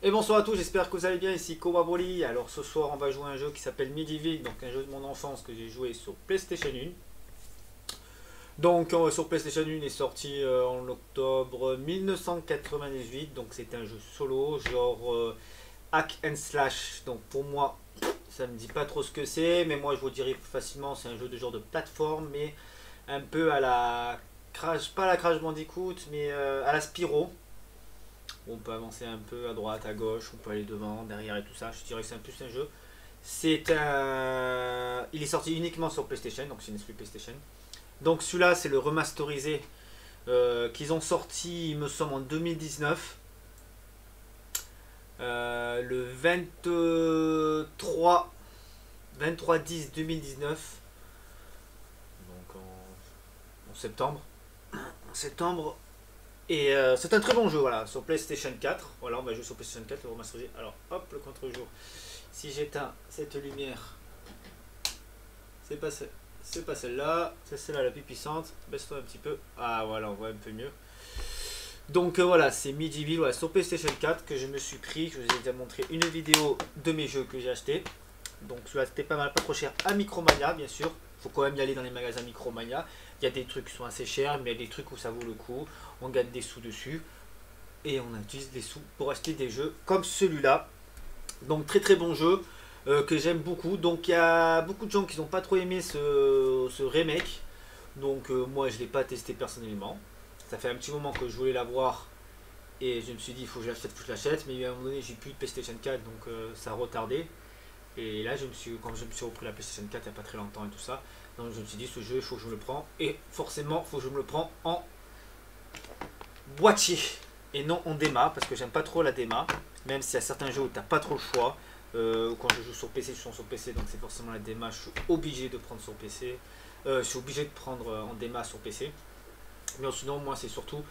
Et bonsoir à tous, j'espère que vous allez bien, ici Kowaboli. Alors ce soir on va jouer à un jeu qui s'appelle Medieval, donc un jeu de mon enfance que j'ai joué sur PlayStation 1. Donc sur PlayStation 1 il est sorti en octobre 1998, donc c'est un jeu solo, genre hack and slash. Donc pour moi ça me dit pas trop ce que c'est, mais moi je vous dirais facilement c'est un jeu de genre de plateforme, mais un peu à la Crash, pas à la Crash Bandicoot, mais à la Spyro. On peut avancer un peu à droite, à gauche, on peut aller devant, derrière et tout ça. Je dirais que c'est un plus un jeu. C'est un. Il est sorti uniquement sur PlayStation, donc c'est une exclu PlayStation. Donc celui-là, c'est le remasterisé qu'ils ont sorti, il me semble, en 2019. Le 23-10-2019. Donc en septembre. En septembre. Et c'est un très bon jeu, voilà, sur PlayStation 4. Voilà, on va jouer sur PlayStation 4, le remasterisé. Alors, hop, le contre-jour. Si j'éteins cette lumière, c'est pas, c'est pas celle-là, c'est celle-là la plus puissante. Baisse-toi un petit peu. Ah, voilà, on voit un peu mieux. Donc voilà, c'est Medieval, voilà, sur PlayStation 4 que je me suis pris. Je vous ai déjà montré une vidéo de mes jeux que j'ai acheté. Donc celui-là, c'était pas mal, pas trop cher à Micromania, bien sûr. Faut quand même y aller dans les magasins Micromania. Il y a des trucs qui sont assez chers, mais il y a des trucs où ça vaut le coup. On gagne des sous dessus. Et on utilise des sous pour acheter des jeux comme celui-là. Donc très très bon jeu que j'aime beaucoup. Donc il y a beaucoup de gens qui n'ont pas trop aimé ce remake. Donc moi je ne l'ai pas testé personnellement. Ça fait un petit moment que je voulais l'avoir et je me suis dit il faut que je l'achète, il faut que je l'achète. Mais à un moment donné j'ai plus de PlayStation 4 donc ça a retardé. Et là quand je me suis repris la PlayStation 4 il n'y a pas très longtemps et tout ça. Donc je me suis dit ce jeu il faut que je me le prends. Et forcément il faut que je me le prends en boîtier et non en démat parce que j'aime pas trop la démat, même s'il y a certains jeux où t'as pas trop le choix. Quand je joue sur PC, je suis sur PC, donc c'est forcément la démat, je suis obligé de prendre sur PC. Je suis obligé de prendre en démat sur PC. Mais sinon, moi c'est surtout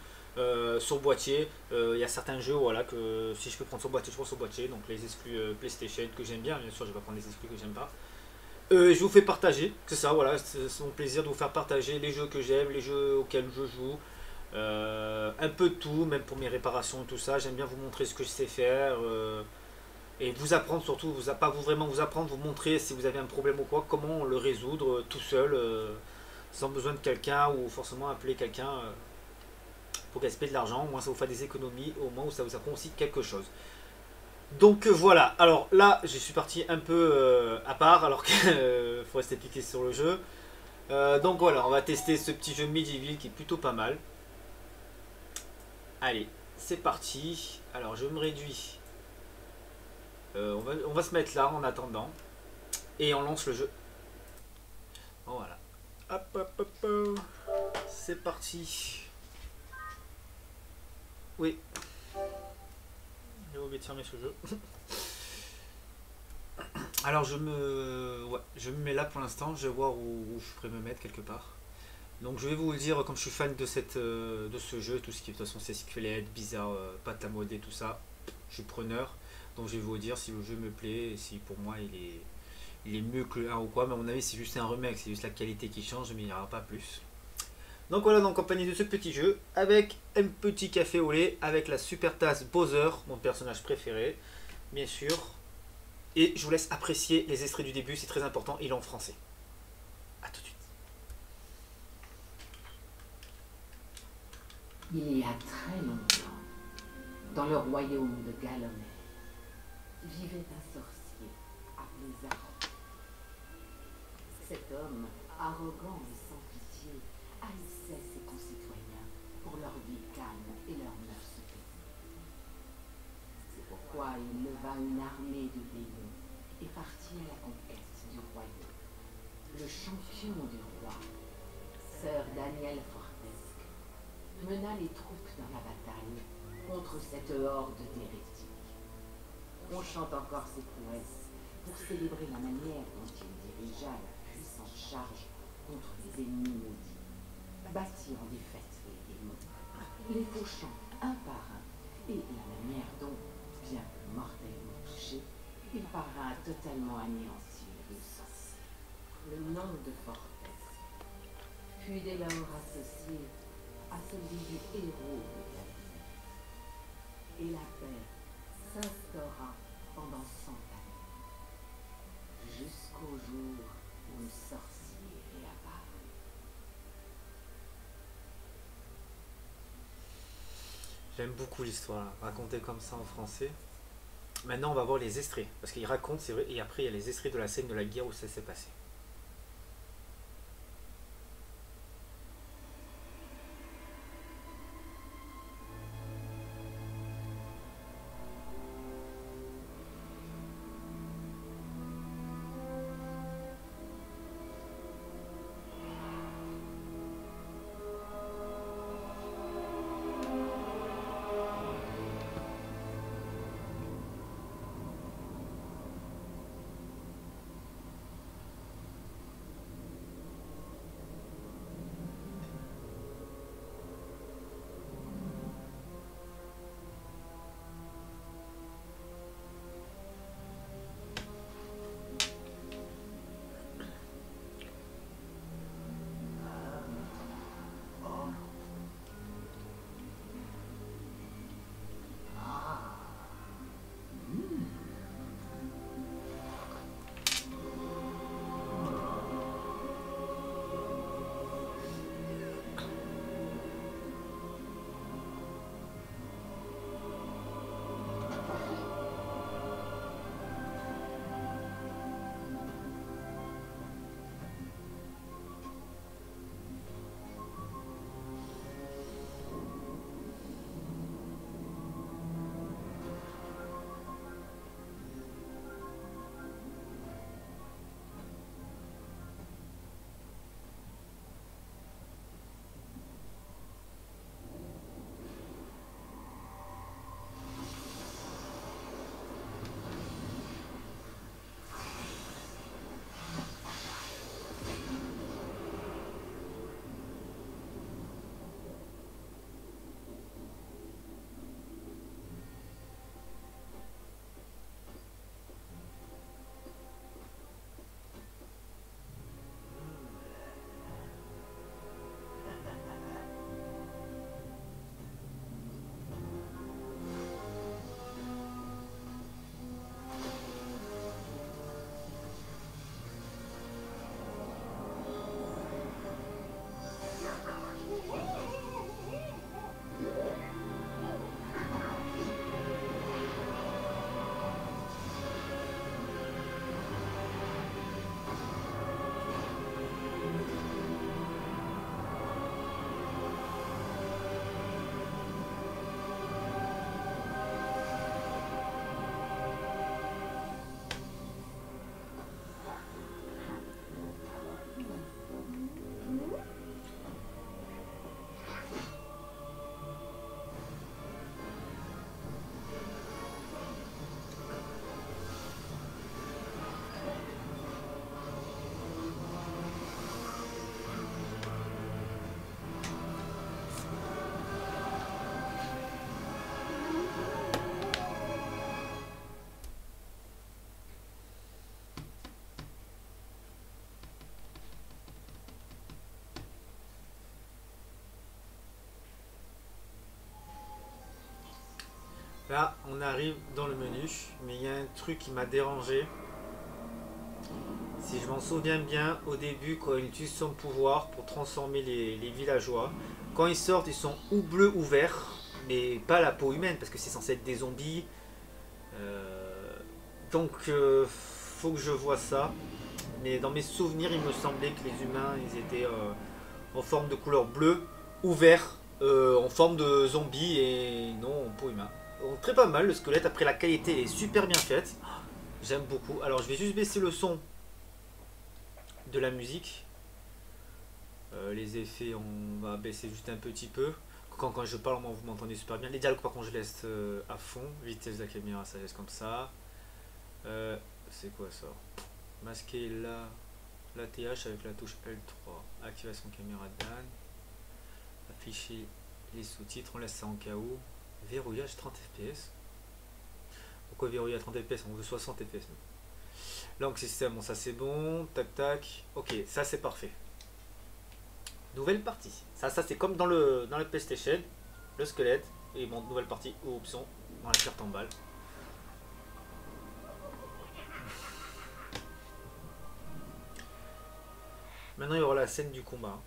sur boîtier. Il y a certains jeux voilà, que si je peux prendre sur boîtier, je prends sur boîtier. Donc les exclus PlayStation que j'aime bien sûr, je vais pas prendre les exclus que j'aime pas. Je vous fais partager, c'est ça, voilà, c'est mon plaisir de vous faire partager les jeux que j'aime, les jeux auxquels je joue. Un peu de tout, même pour mes réparations et tout ça. J'aime bien vous montrer ce que je sais faire et vous apprendre surtout, pas vous vraiment vous apprendre, vous montrer si vous avez un problème ou quoi, comment le résoudre tout seul, sans besoin de quelqu'un ou forcément appeler quelqu'un pour gaspiller de l'argent. Au moins ça vous fait des économies, au moins ça vous apprend aussi quelque chose. Donc voilà, alors là je suis parti un peu à part alors qu'il faut rester piqué sur le jeu. Donc voilà, on va tester ce petit jeu Medieval qui est plutôt pas mal. Allez, c'est parti. Alors, je me réduis. On va se mettre là en attendant. Et on lance le jeu. Voilà. Hop, hop, hop, hop. C'est parti. Oui. J'ai oublié de fermer ce jeu. Alors, je me mets là pour l'instant. Je vais voir où je pourrais me mettre quelque part. Donc, je vais vous le dire, comme je suis fan de ce jeu, tout ce qui de toute façon c'est squelette, bizarre, pâte à modeler, tout ça, je suis preneur. Donc, je vais vous dire si le jeu me plaît et si pour moi il est mieux que le 1 ou quoi. Mais à mon avis, c'est juste un remake, c'est juste la qualité qui change, mais il n'y aura pas plus. Donc, voilà, en compagnie de ce petit jeu, avec un petit café au lait, avec la super tasse Bowser, mon personnage préféré, bien sûr. Et je vous laisse apprécier les extraits du début, c'est très important, il est en français. A tout de suite. Il y a très longtemps, dans le royaume de Galonet, vivait un sorcier appelé Zaro. Cet homme, arrogant et sans pitié, haïssait ses concitoyens pour leur vie calme et leurs mœurs paisibles. C'est pourquoi il leva une armée de démons et partit à la conquête du royaume. Le champion du roi, Sir Daniel Fortesque, mena les troupes dans la bataille contre cette horde d'hérétiques. On chante encore ses prouesses pour célébrer la manière dont il dirigea la puissante charge contre les ennemis maudits, battit en défaite les démons, les fauchant un par un, et la manière dont, bien que mortellement touché, il parvint à totalement anéantir le sorcier. Le nom de Fortesque fut dès lors associé à celui du héros de Galilee. Et la paix s'instaura J'aime beaucoup l'histoire, racontée comme ça en français. Maintenant, on va voir les extraits. Parce qu'il raconte, c'est vrai, et après, il y a les extraits de la scène de la guerre où ça s'est passé. Là, on arrive dans le menu, mais il y a un truc qui m'a dérangé. Si je m'en souviens bien, au début, quand il utilise son pouvoir pour transformer les villageois, quand ils sortent, ils sont ou bleus ou verts, mais pas la peau humaine, parce que c'est censé être des zombies. Donc, faut que je vois ça. Mais dans mes souvenirs, il me semblait que les humains, ils étaient en forme de couleur bleue ou vert, en forme de zombies et non en peau humaine. Donc, très pas mal, le squelette, après la qualité est super bien faite. J'aime beaucoup. Alors, je vais juste baisser le son de la musique. Les effets, on va baisser juste un petit peu. Quand je parle, moi, vous m'entendez super bien. Les dialogues, par contre, je laisse à fond. Vitesse de la caméra, ça laisse comme ça. C'est quoi ça? Masquer la TH avec la touche L3. Activation caméra Dan. Afficher les sous-titres, on laisse ça en KO. Verrouillage 30 fps. Pourquoi verrouiller à 30 fps? On veut 60 fps. Langue système, bon ça c'est bon. Tac tac. Ok, ça c'est parfait. Nouvelle partie. Ça c'est comme dans le PlayStation. Le squelette. Et bon, nouvelle partie ou option dans la carte en balle. Maintenant il y aura la scène du combat.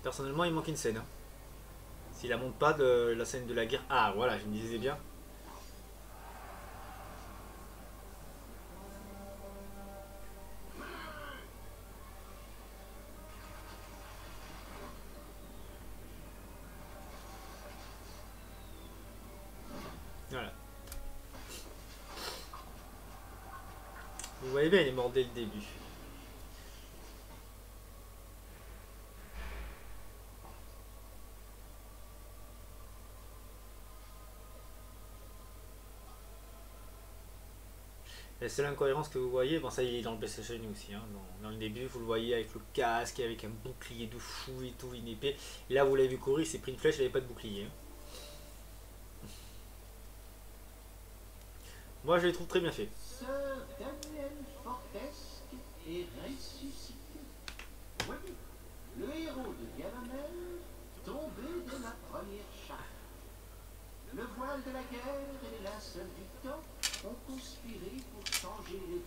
Personnellement, il manque une scène. Hein. S'il la monte pas de la scène de la guerre. Ah, voilà, je me disais bien. Voilà. Vous voyez bien, il est mort dès le début. La seule incohérence que vous voyez, bon ça il est dans le PlayStation aussi, hein. Dans le début vous le voyez avec le casque, avec un bouclier de fou et tout, une épée. Et là vous l'avez vu courir, il s'est pris une flèche, il n'avait pas de bouclier. Hein. Moi je les trouve très bien faits. Sir Daniel Fortesque est ressuscité. Voyez, le héros de Galamel tombé dès la première charge. Le voile de la guerre et les linceuls du temps ont conspiré pour changer les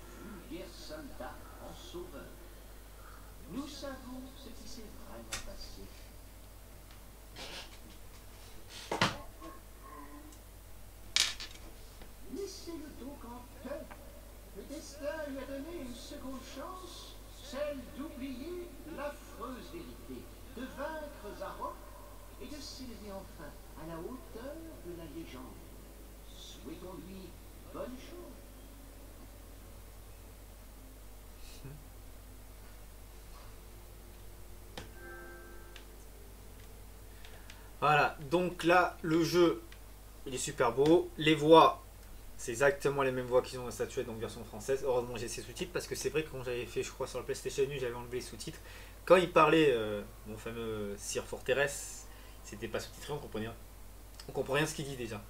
vulgaires soldats en sauveurs. Nous savons ce qui s'est vraiment passé. Laissez-le donc en paix. Le destin lui a donné une seconde chance, celle d'oublier l'affreuse vérité, de vaincre Zarok et de s'élever enfin à la hauteur de la légende. Souhaitons-lui bonne chance. Voilà, donc là le jeu il est super beau. Les voix, c'est exactement les mêmes voix qu'ils ont dans la statuette, donc version française. Heureusement j'ai ces sous-titres parce que c'est vrai que quand j'avais fait, je crois, sur le PlayStation 1, j'avais enlevé les sous-titres. Quand il parlait, mon fameux Sir Forteresse, c'était pas sous-titré, on comprenait rien. On comprend rien ce qu'il dit déjà.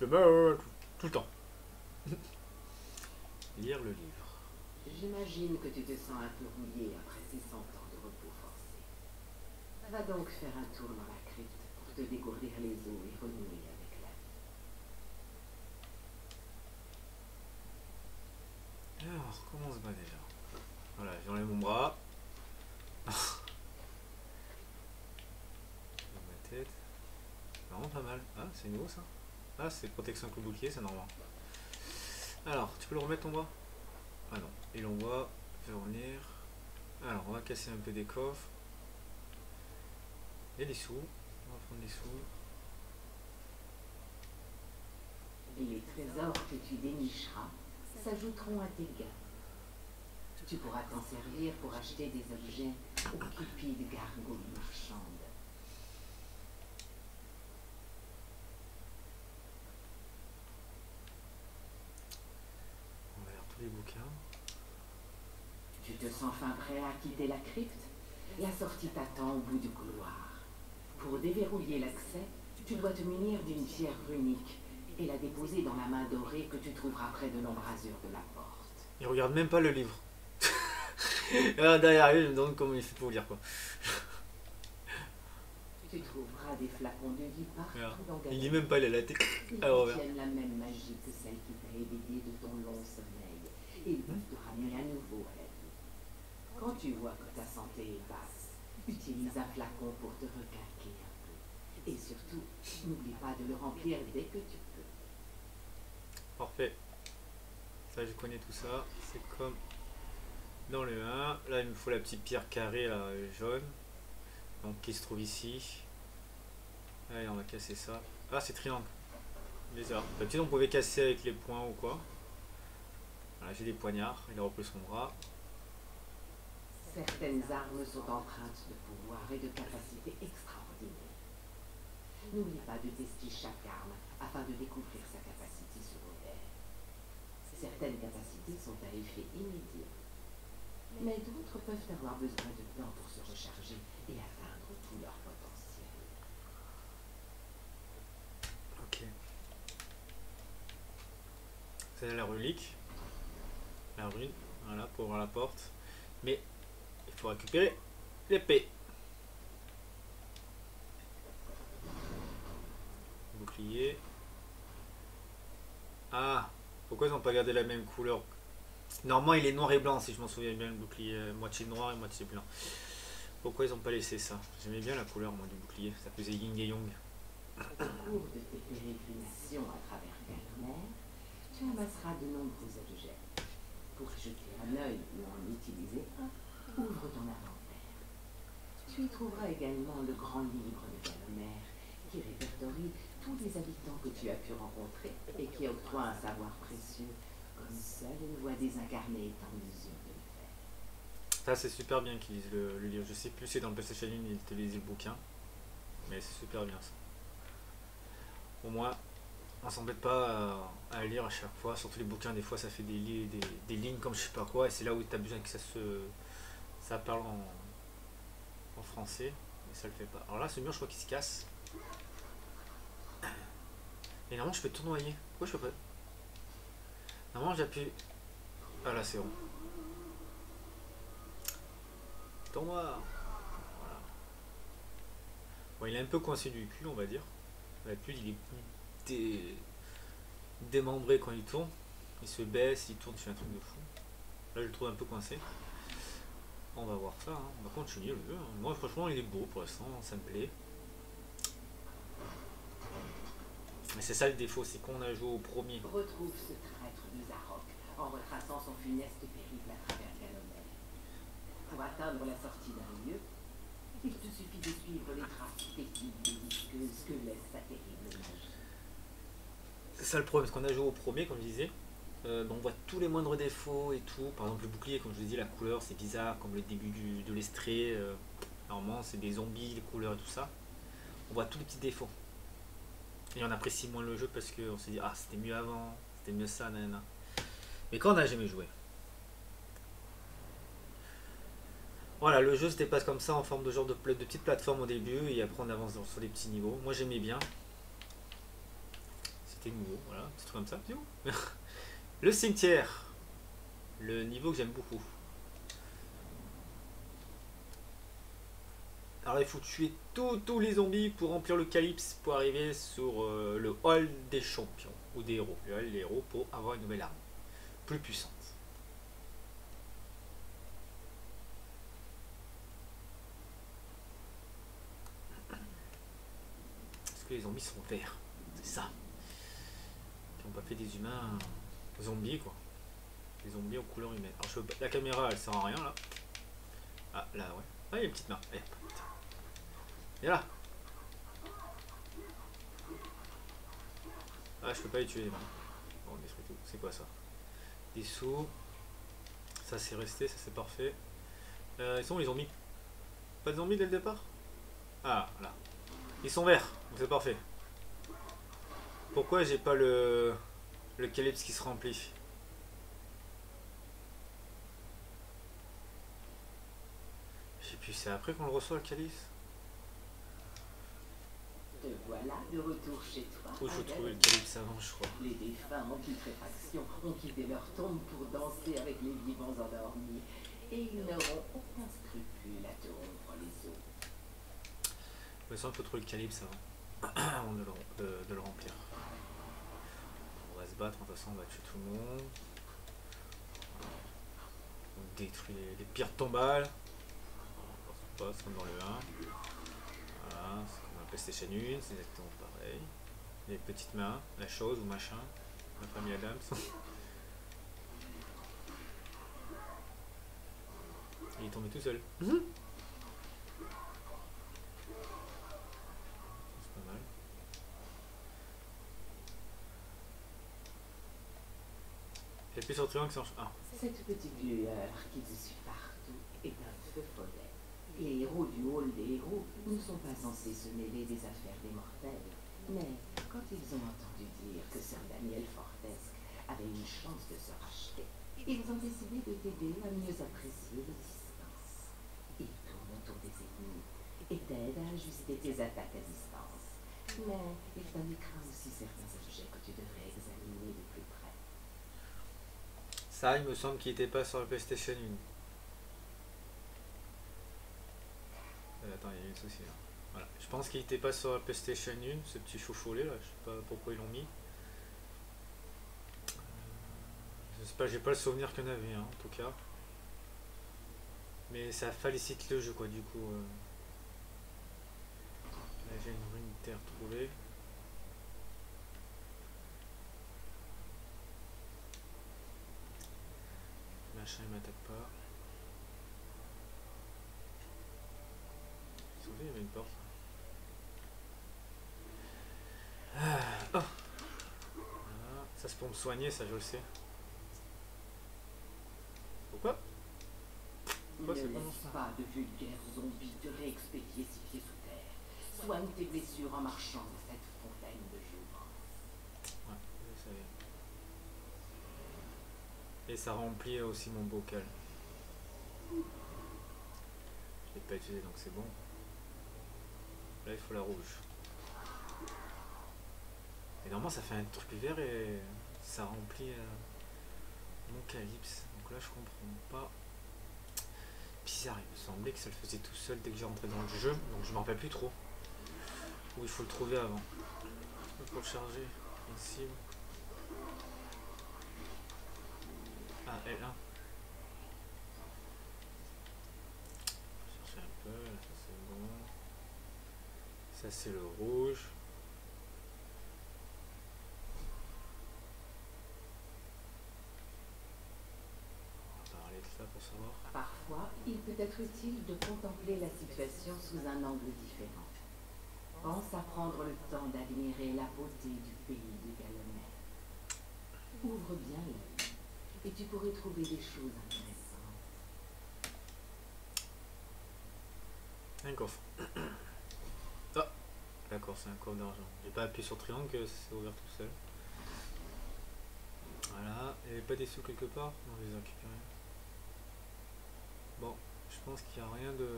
Je meurs tout le temps. Lire le livre. J'imagine que tu te sens un peu rouillé après ces 100 ans de repos forcé. Va donc faire un tour dans la crypte pour te dégourdir les os et renouer avec la vie. Alors, comment on se bat déjà? Voilà, j'enlève mon bras. Ma tête. Vraiment pas mal. Ah, c'est nouveau ça. Ah, c'est protection avec le bouclier, c'est normal. Alors, tu peux le remettre ton bras? Ah non, il envoie. Je vais revenir. Alors, on va casser un peu des coffres. Et des sous. On va prendre des sous. Les trésors que tu dénicheras s'ajouteront à tes gains. Tu pourras t'en servir pour acheter des objets aux cupides gargouilles marchandes. On va lire tous les bouquins. Tu te sens fin prêt à quitter la crypte? La sortie t'attend au bout du couloir. Pour déverrouiller l'accès, tu dois te munir d'une pierre runique et la déposer dans la main dorée que tu trouveras près de l'embrasure de la porte. Il regarde même pas le livre. Ah, derrière lui, je me demande comment il fait pour lire quoi. Tu trouveras des flacons de vie partout dans Il Galamel. lit même pas, il a la tête. Ils Ah, Robert. contiennent la même magie que celle qui t'a éveillé de ton long sommeil et ils peuvent te ramener à nouveau à la vie. Quand tu vois que ta santé est basse, utilise un flacon pour te requinquer un peu. Et surtout, n'oublie pas de le remplir dès que tu peux. Parfait. Ça, je connais tout ça. C'est comme dans le 1. Là, il me faut la petite pierre carrée là, jaune. Donc, qui se trouve ici. Allez, on va casser ça. Ah, c'est triangle. Bizarre. D'habitude, on pouvait casser avec les poings ou quoi. Voilà, j'ai des poignards. Il a repris son bras. Certaines armes sont empreintes de pouvoir et de capacités extraordinaires. N'oublie pas de tester chaque arme afin de découvrir sa capacité secondaire. Certaines capacités sont à effet immédiat, mais d'autres peuvent avoir besoin de temps pour se recharger et atteindre tout leur potentiel. Ok. C'est la relique. La rune. Voilà, pour ouvrir la porte. Mais il faut récupérer l'épée. Bouclier. Ah, pourquoi ils n'ont pas gardé la même couleur? Normalement, il est noir et blanc, si je m'en souviens bien, le bouclier. Moitié noir et moitié blanc. Pourquoi ils ont pas laissé ça? J'aimais bien la couleur moi du bouclier, ça faisait yin et yang. Au cours de tes pérégrinations à travers Galamer, tu amasseras de nombreux objets. Pour y jeter un œil ou en utiliser un, ouvre ton inventaire. Tu y trouveras également le grand livre de Galamer, qui répertorie tous les habitants que tu as pu rencontrer et qui octroie un savoir précieux, comme seule une voix désincarnée est en mesure de le faire. Ça c'est super bien qu'ils lisent le livre. Je sais plus si dans le PlayStation 1 ils te lisent le bouquin, mais c'est super bien ça. Au moins, on s'embête pas à lire à chaque fois, surtout les bouquins, des fois ça fait des lignes comme je sais pas quoi, et c'est là où tu as besoin que ça parle en français, mais ça le fait pas. Alors là, ce mur, je crois qu'il se casse. Et normalement, je peux tournoyer. Pourquoi je peux pas? Normalement, j'appuie. Ah là, c'est bon. Tournoi. Voilà. Bon, il est un peu coincé du cul, on va dire. D'habitude, il est plus démembré quand il tourne. Il se baisse, il tourne, il fait un truc de fou. Là, je le trouve un peu coincé. On va voir ça, hein. On va continuer le jeu. Moi, franchement, il est beau pour l'instant, ça me plaît. Mais c'est ça le défaut, c'est qu'on a joué au premier. Retrouve ce traître de Zarok en retraçant son funeste périple à travers Galamer. Pour atteindre la sortie d'un lieu, il te suffit de suivre les traces fétides et visqueuses que laisse sa terrible magie. C'est ça le problème, parce qu'on a joué au premier, comme je disais. On voit tous les moindres défauts et tout. Par exemple, le bouclier, comme je vous ai dit, la couleur c'est bizarre, comme le début de l'estrée. Normalement, c'est des zombies, les couleurs et tout ça. On voit tous les petits défauts. Et on apprécie moins le jeu parce qu'on s'est dit, ah, c'était mieux avant, c'était mieux ça, nanana. Mais quand on n'a jamais joué. Voilà, le jeu se dépasse comme ça en forme de genre de petite plateforme au début et après on avance sur les petits niveaux. Moi j'aimais bien. C'était nouveau, voilà, un petit truc comme ça. Le cimetière. Le niveau que j'aime beaucoup. Alors il faut tuer tous les zombies pour remplir le calypse pour arriver sur le hall des champions ou des héros. Le hall des héros pour avoir une nouvelle arme plus puissante. Parce que les zombies sont verts. C'est ça. Ils n'ont pas fait des humains zombies quoi. Les zombies aux couleurs humaines. Alors la caméra elle sert à rien là. Ah là ouais. Ah il y a une petite main. Eh, putain. Et là. Ah je peux pas les tuer les mains. Bon on détruit tout. C'est quoi ça? Des sous. Ça c'est resté, ça c'est parfait. Ils sont où les zombies? Pas de zombies dès le départ? Ah là. Ils sont verts, donc c'est parfait. Pourquoi j'ai pas le calypse qui se remplit? Et puis c'est après qu'on le reçoit le calice. Te voilà de retour chez toi. Où je trouvais le calice avant, je crois. Les défunts en putréfaction ont quitté leur tombe pour danser avec les vivants endormis. Et ils n'auront aucun scrupule à te rompre les os. Il me semble qu'il faut trouver le calice avant de le remplir. On va se battre, de toute façon on va tuer tout le monde. On détruit les pires tombales. C'est comme dans le 1. Voilà, c'est comme dans la PlayStation 1, c'est exactement pareil. Les petites mains, la chose ou machin, la famille Adams. Il est tombé tout seul. C'est pas mal. Et puis sur triangle, c'est en... Ah. Cette petite lueur qui te suit partout est un feu follet. Les héros du hall des héros ne sont pas censés se mêler des affaires des mortels. Mais quand ils ont entendu dire que Sir Daniel Fortesque avait une chance de se racheter, ils ont décidé de t'aider à mieux apprécier l'existence. Ils tournent autour des ennemis et t'aident à ajuster tes attaques à distance. Mais il t'indiquera aussi certains objets que tu devrais examiner de plus près. Ça, il me semble qu'il n'était pas sur la PlayStation 1. Attends, il y a eu un souci là. Voilà. Je pense qu'il n'était pas sur la PlayStation 1, ce petit chaufollet là, je sais pas pourquoi ils l'ont mis. Je sais pas, j'ai pas le souvenir qu'il y en avait, hein, en tout cas. Mais ça félicite le jeu quoi du coup. Là j'ai une rune terre trouvée. Machin il m'attaque pas. Il y avait une porte. Ah, oh. Voilà. Ça c'est pour me soigner, ça je le sais. Pourquoi? Pourquoi Ne c'est pas laisse ça? pas de vulgaires zombies te réexpédier si pieds sous terre. Soigne tes blessures en marchant à cette fontaine de jouvence. Ouais, je savais. Et ça remplit aussi mon bocal. Je l'ai pas utilisé donc c'est bon. Là il faut la rouge. Et normalement ça fait un truc vert et ça remplit mon calypse. Donc là je comprends pas. Bizarre, il me semblait que ça le faisait tout seul dès que j'ai rentré dans le jeu. Donc je m'en rappelle plus trop. Où il faut le trouver avant. Pour le charger, une cible. Ah, L1. Chercher un peu, là, ça c'est bon. Ça c'est le rouge. On va parler de ça pour savoir. Parfois, il peut être utile de contempler la situation sous un angle différent. Pense à prendre le temps d'admirer la beauté du pays de Galomer. Ouvre bien l'œil et tu pourrais trouver des choses intéressantes. Un coffre. Ah, d'accord, c'est un coffre d'argent. J'ai pas appuyé sur triangle, c'est ouvert tout seul. Voilà, il n'y avait pas des sous quelque part? Non, je les ai récupérés. Bon, je pense qu'il n'y a rien de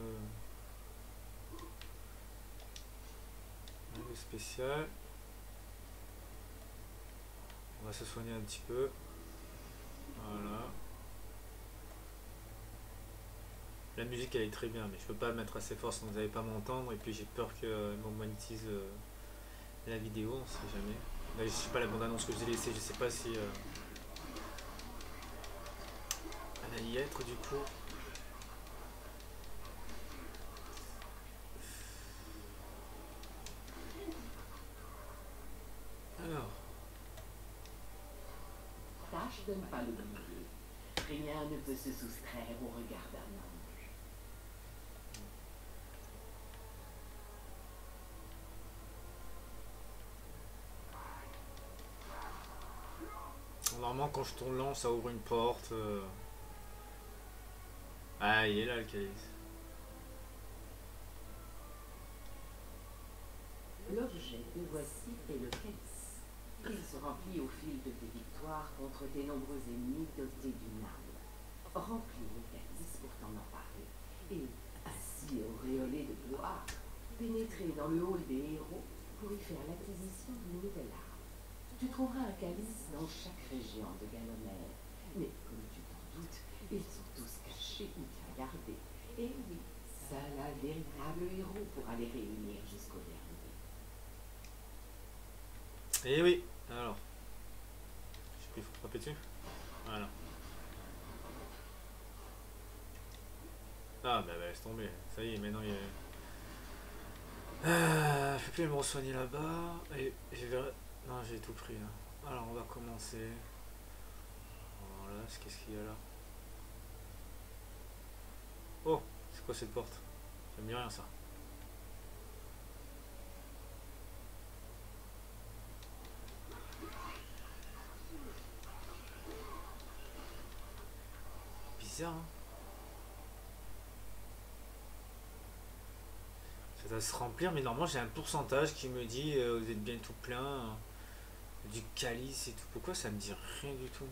spécial. On va se soigner un petit peu. Voilà. La musique elle est très bien, mais je peux pas mettre assez fort sinon vous n'allez pas m'entendre. Et puis j'ai peur que m'en monétise la vidéo, on sait jamais. Là, je sais pas la bande annonce que je vous ai laissée, je sais pas si elle va y être du coup. Alors, Tâche de ne pas l'oublier. Rien ne peut se soustraire au regard d'un ange. normalement quand je tourne lent ça ouvre une porte. Ah il est là le calice. L'objet que voici est le calice. Il se remplit au fil de tes victoires contre tes nombreux ennemis dotés d'une arme. Remplis le calice pour t'en emparer et, ainsi auréolé de gloire, pénétrer dans le hall des héros pour y faire l'acquisition d'une nouvelle arme. Tu trouveras un calice dans chaque région de Galomer, mais comme tu t'en doutes, ils sont tous cachés ou bien gardés. Et oui, seul un véritable héros pourra les réunir jusqu'au dernier. Et oui, alors. Je sais plus, il faut frapper dessus. Voilà. Ah bah laisse tomber, ça y est, maintenant il est. Je peux plus me re-soigner là-bas. Et je verrai. Non, j'ai tout pris là. Alors on va commencer. Voilà, qu'est-ce qu'il y a là? Oh, c'est quoi cette porte? Ça me dit rien ça. Bizarre hein. Ça doit se remplir, mais normalement j'ai un pourcentage qui me dit vous êtes bientôt plein du calice et tout. Pourquoi ça me dit rien du tout?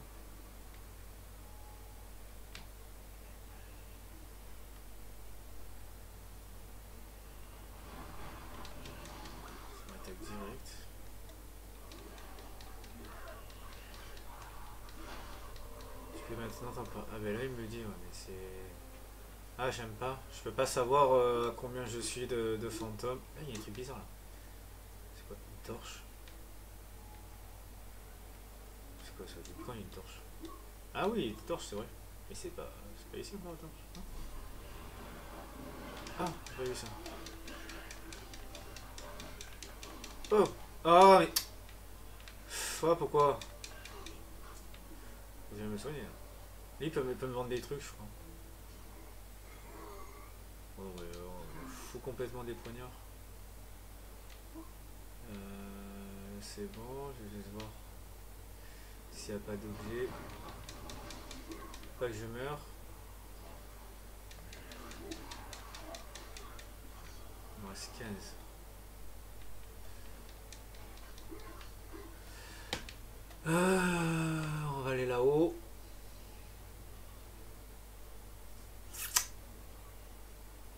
Ça m'attaque direct. Je peux maintenant t'en pas. Ah ben là il me dit ouais mais c'est. Ah j'aime pas. Je peux pas savoir combien je suis de fantômes. Ah il y a un truc bizarre là. C'est quoi? Une torche? C'est quoi ça? Pourquoi il y a une torche? Ah oui, une torche c'est vrai. Mais c'est pas ici encore la torche. Non Ah, j'ai pas vu ça. Oh. Oh, mais... Oh, pourquoi? Je vais me soigner. Lui, il peut me vendre des trucs, je crois. Oh, ouais, on fout complètement des poignards. C'est bon, je vais juste voir s'il n'y a pas d'objet. Pas que je meure. Il me reste 15. On va aller là-haut.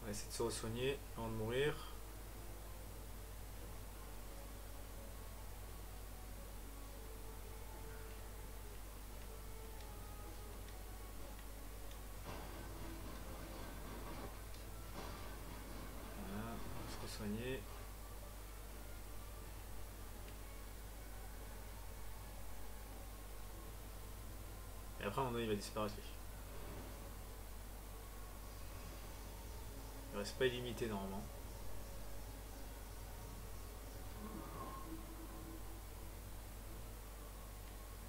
On va essayer de se re-soigner avant de mourir. Voilà, on va se re-soigner. Et après, à un moment donné, il va disparaître. Il reste pas illimité normalement.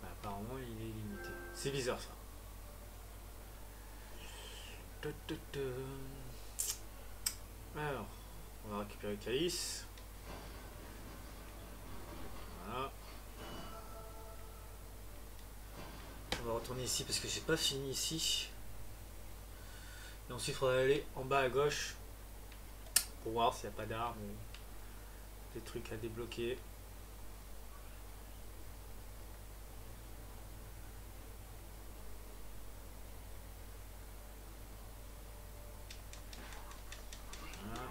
Bah, apparemment, il est illimité. C'est bizarre ça. Alors, on va récupérer Calice. Voilà. On va retourner ici parce que j'ai pas fini ici. Et ensuite, il faudra aller en bas à gauche pour voir s'il n'y a pas d'armes ou des trucs à débloquer. Voilà.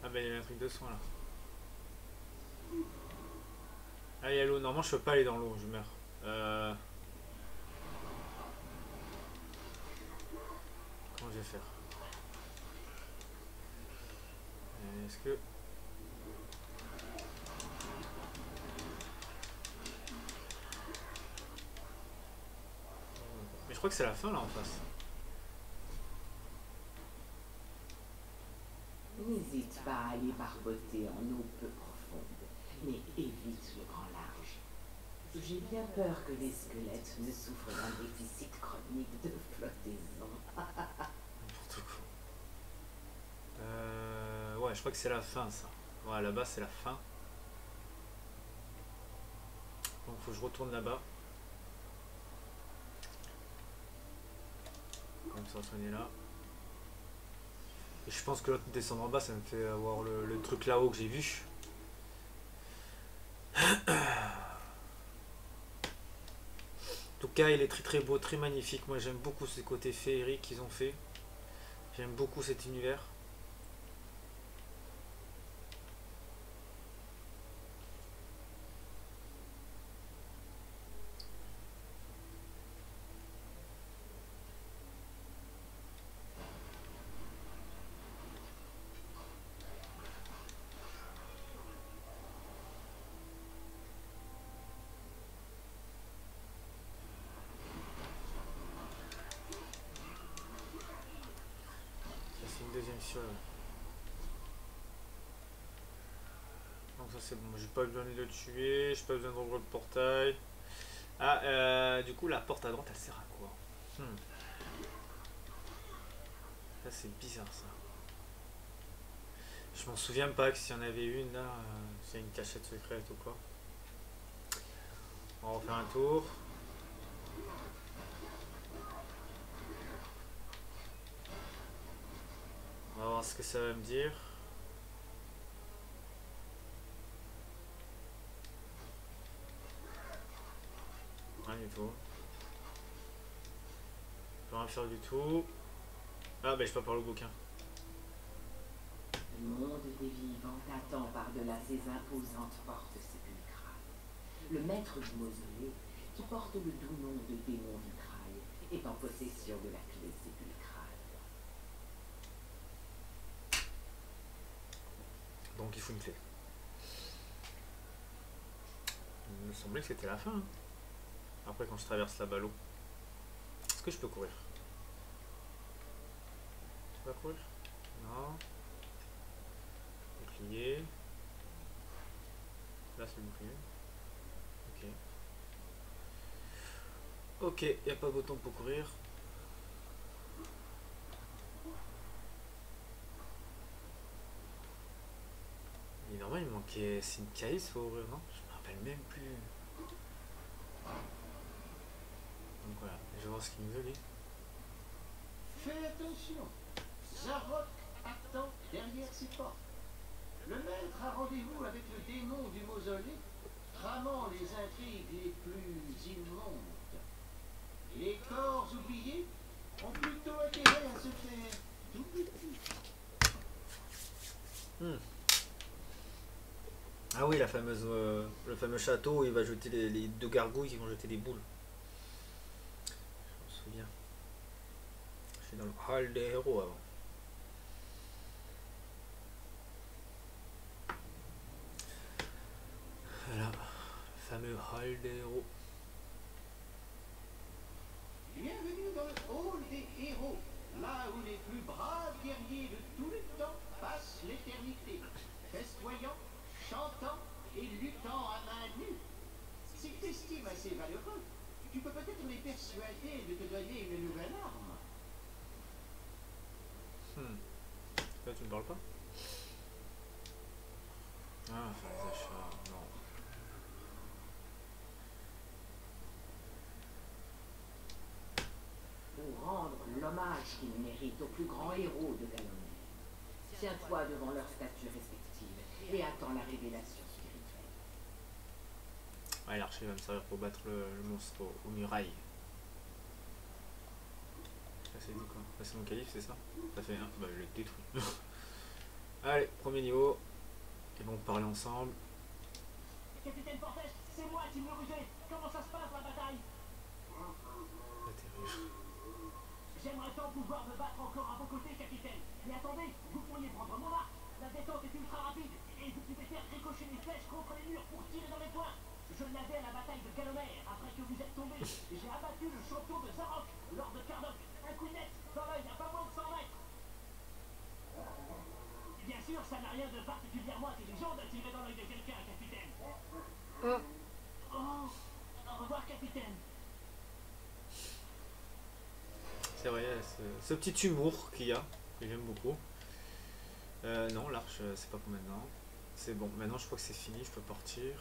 Ah ben il y a un truc de soin là. Ah il y a l'eau, normalement je peux pas aller dans l'eau, je meurs. Comment je vais faire? Est-ce que... Mais je crois que c'est la fin là en face. N'hésite pas à aller barboter en eau peu profonde, mais évite le grand large. J'ai bien peur que les squelettes ne souffrent d'un déficit chronique de flottaison. N'importe quoi. Ouais, je crois que c'est la fin ça. Ouais, là-bas c'est la fin. Donc faut que je retourne là-bas. Comme ça, soigner là. Et je pense que l'autre descendre en bas, ça me fait avoir le truc là-haut que j'ai vu. En tout cas, il est très très beau, très magnifique. Moi, j'aime beaucoup ce côté féerique qu'ils ont fait. J'aime beaucoup cet univers. Ça, c'est une deuxième fiole. Donc ça c'est bon, j'ai pas besoin de le tuer, j'ai pas besoin d'ouvrir le portail. Ah, du coup la porte à droite elle sert à quoi? Ça c'est bizarre ça. Je m'en souviens pas que s'il y en avait une là, s'il y a une cachette secrète ou quoi. On va refaire un tour. On va voir ce que ça va me dire. Rien du tout. Je peux rien faire du tout. Ah bah je peux pas parler au bouquin. Le monde des vivants t'attend par-delà ces imposantes portes sépulcrales. Le maître du mausolée, qui porte le doux nom de démon vitrail, est en possession de la clé sépulcrale. Donc il faut une clé. Il me semblait que c'était la fin. Hein. Après, quand je traverse la ballot. Est-ce que je peux courir? Je peux pas courir? Non. Bouclier. Là, c'est le bouclier. Ok. Ok, il n'y a pas de bouton pour courir. Et normal, il manquait. C'est une calice, faut ouvrir, non? Je me rappelle même plus. Donc voilà, je vais voir ce qu'il nous dit. Fais attention. Zarok attend derrière ses portes. Le maître a rendez-vous avec le démon du mausolée, tramant les intrigues les plus immondes. Les corps oubliés ont plutôt intérêt à se faire tout petit. Ah oui, la fameuse, le fameux château où il va jeter les deux gargouilles qui vont jeter des boules. Je me souviens. Je suis dans le hall des héros avant. Voilà, le fameux hall des héros. Bienvenue dans le hall des héros, là où les plus braves guerriers de tout le temps passent l'éternité, festoyant, chantant et luttant à main nue. Si tu t'estimes assez valeureux, tu peux peut-être les persuader de te donner une nouvelle arme. Toi, tu me parles pas? Ah, faire des achats, non. Pour rendre l'hommage qu'ils méritent aux plus grands héros de Galoner, tiens-toi devant leurs statues respectives et attends la révélation spirituelle. Ouais, l'archer va me servir pour battre le monstre aux murailles. Ça, c'est dit quoi? Ça, c'est mon calife, c'est ça? Ça fait un. Bah, je l'ai détruit. Allez, premier niveau. Ils vont parler ensemble. Capitaine Fortès, c'est moi, Tim le Rusé. Comment ça se passe la bataille? J'aimerais tant pouvoir me battre encore à vos côtés, capitaine. Mais attendez, vous pourriez prendre mon arc. La détente est ultra rapide et vous pouvez faire ricocher les flèches contre les murs pour tirer dans les points. Je l'avais à la bataille de Galoner après que vous êtes tombé. J'ai abattu le champion de Zarok, Lord de Kardok. Un coup net dans l'œil à pas moins de 100 mètres. Bien sûr, ça n'a rien de particulièrement intelligent de tirer dans l'œil de quelqu'un, capitaine. Oh, au revoir, capitaine. C'est vrai, ce petit humour qu'il y a, que j'aime beaucoup. Non, l'arche, c'est pas pour maintenant. C'est bon, maintenant je crois que c'est fini, je peux partir.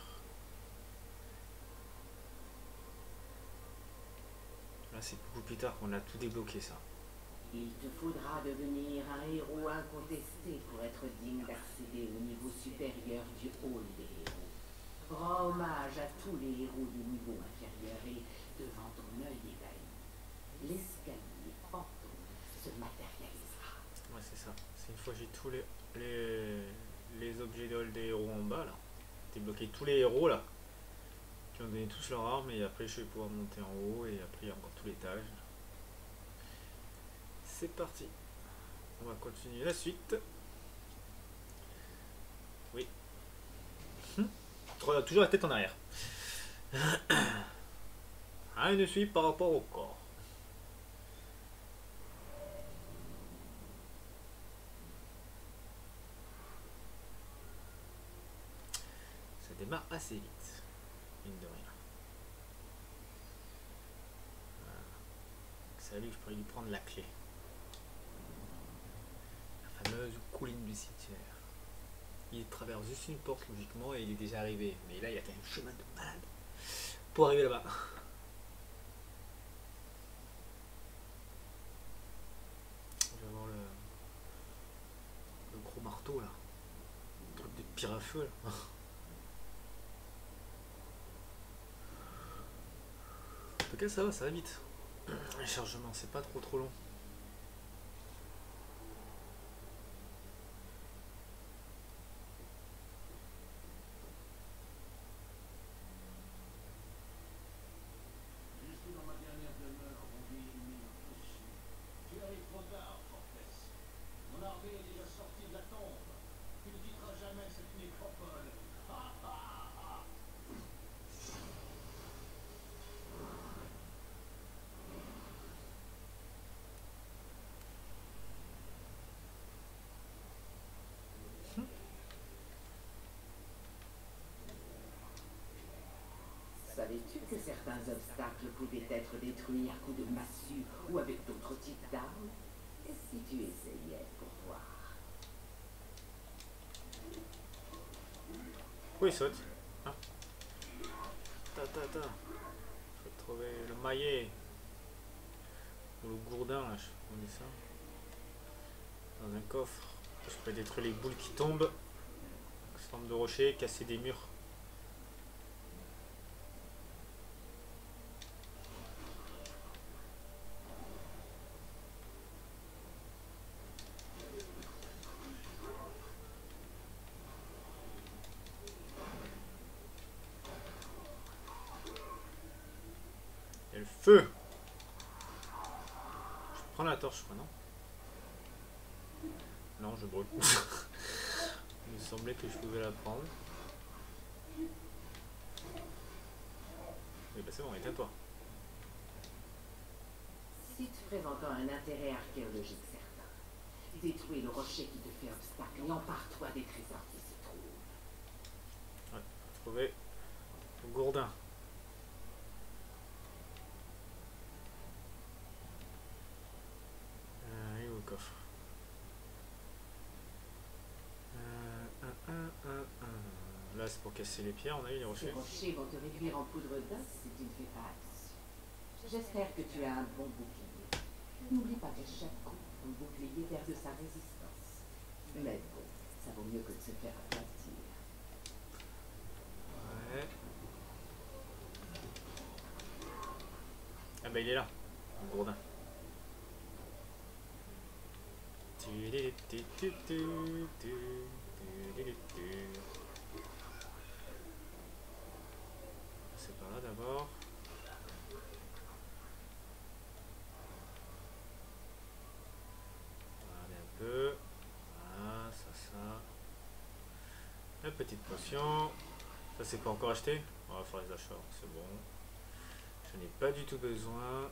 Là, c'est beaucoup plus tard qu'on a tout débloqué, ça. Il te faudra devenir un héros incontesté pour être digne d'accéder au niveau supérieur du hall des héros. Rends hommage à tous les héros du niveau inférieur et, devant ton œil ébahi, l'escalier fantôme se matérialisera. Ouais, c'est ça. C'est une fois que j'ai tous les objets de hall des héros en bas, là. Débloquer tous les héros, là. Qui ont donné tous leurs armes, et après je vais pouvoir monter en haut, et après il y a encore tout l'étage. C'est parti. On va continuer la suite. Oui. Toujours la tête en arrière. Rien ne suit par rapport au corps. Ça démarre assez vite. Mine de rien. Voilà. C'est à lui que je pourrais lui prendre la clé. La fameuse colline du cimetière. Il traverse juste une porte logiquement et il est déjà arrivé. Mais là, il a fait un chemin de malade pour arriver là-bas. Je vais voir le gros marteau là. Le truc de pire à feu là. En tout cas, ça va vite. Le chargement, c'est pas trop long. certains obstacles pouvaient être détruits à coups de massue ou avec d'autres types d'armes. Et si tu essayais pour voir? Oui, il saute. Ah. Ta. Faut trouver le maillet. Ou le gourdin, là, je sais pas comment on dit ça. Dans un coffre. Je peux détruire les boules qui tombent. Sous forme de rocher, casser des murs. Et le feu! Je prends la torche, je crois, non? Non, je brûle. Il me semblait que je pouvais la prendre. Mais bah c'est bon, éteins-toi. Site présentant un intérêt archéologique certain. Détruis le rocher qui te fait obstacle et empare-toi des trésors qui s'y trouvent. Ouais, trouver le gourdin. Il est où le coffre? Là c'est pour casser les pierres, on a eu les Ces rochers. rochers vont te réduire en poudre d'os si tu ne fais pas attention. J'espère que tu as un bon bouclier. N'oublie pas que chaque coup, ton bouclier perd de sa résistance. Mais bon, ça vaut mieux que de se faire aplatir. Ouais. Ah bah il est là, le gourdin. C'est par là d'abord. Regardez un peu. Voilà, ça. La petite potion. Ça c'est pas encore acheté. On va faire les achats, c'est bon. Je n'ai pas du tout besoin.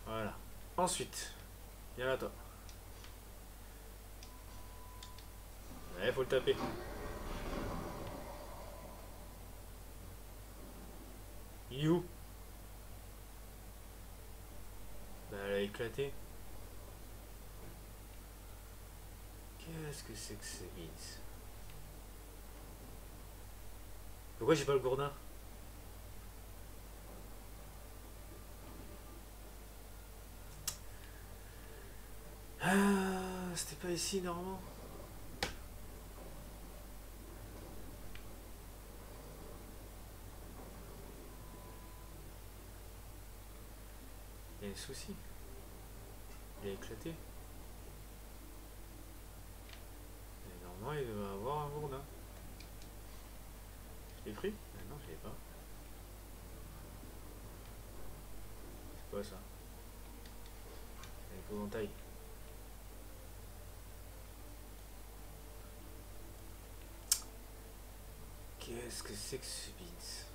Voilà. Ensuite, viens là toi. Ouais, faut le taper. Il est où? Bah elle a éclaté. Qu'est-ce que c'est que ce Vince? Pourquoi j'ai pas le gourdin? Ah, c'était pas ici normalement. Il y a un souci. Il a éclaté. Et normalement il devait avoir un gourdin. Je l'ai pris? Ah non, je l'ai pas. C'est quoi ça? Un épouvantail. Qu'est-ce que c'est que ce Beats?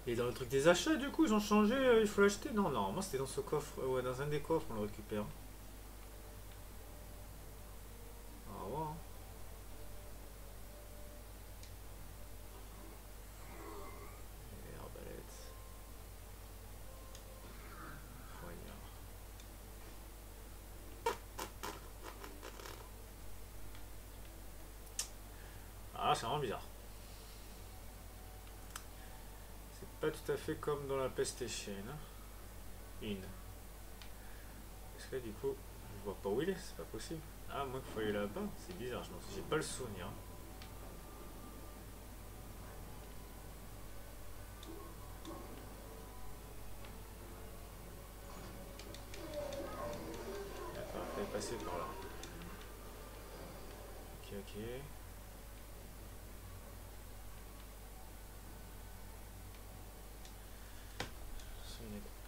Et dans le truc des achats, du coup, ils ont changé, il faut l'acheter? Non, normalement c'était dans ce coffre, ouais, dans un des coffres, on le récupère. Au revoir. Et arbalète. Poignard. Ah, c'est vraiment bizarre. C'est pas tout à fait comme dans la PlayStation. In. Parce que du coup, je vois pas où il est, c'est pas possible. Ah, moi qu'il faut aller là-bas, c'est bizarre, j'ai pas le souvenir. D'accord, il fallait passer par là. Ok.